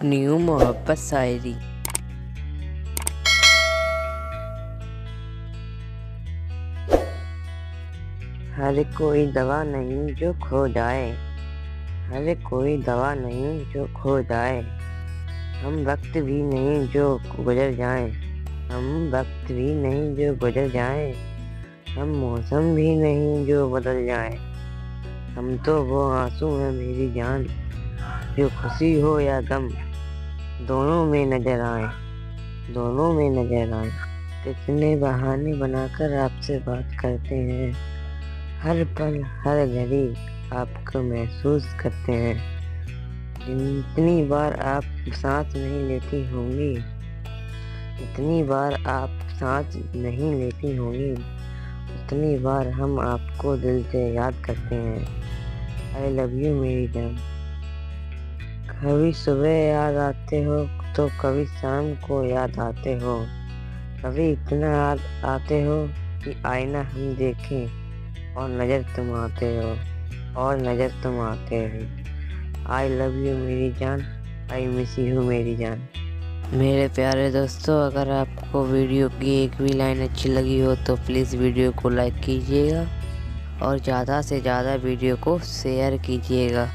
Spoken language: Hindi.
न्यू मोहब्बत शायरी। हर कोई दवा नहीं जो खो जाए, हर कोई दवा नहीं जो खो जाए। हम वक्त भी नहीं जो गुजर जाए, हम वक्त भी नहीं जो गुजर जाए। हम मौसम भी नहीं जो बदल जाए। हम तो वो आंसू हैं मेरी जान, जो खुशी हो या गम दोनों में नजर आए, दोनों में नजर आए। कितने बहाने बनाकर आपसे बात करते हैं, हर पल हर घड़ी आपको महसूस करते हैं। जितनी बार आप सांस नहीं लेती होंगी, जितनी बार आप सांस नहीं लेती होंगी, उतनी बार हम आपको दिल से याद करते हैं। आई लव यू मेरी जान। कभी सुबह याद आते हो तो कभी शाम को याद आते हो। कभी इतना याद आते हो कि आईना हम देखें और नज़र तुम आते हो, और नज़र तुम आते हो। आई लव यू मेरी जान, आई मिस यू मेरी जान। मेरे प्यारे दोस्तों, अगर आपको वीडियो की एक भी लाइन अच्छी लगी हो तो प्लीज़ वीडियो को लाइक कीजिएगा और ज़्यादा से ज़्यादा वीडियो को शेयर कीजिएगा।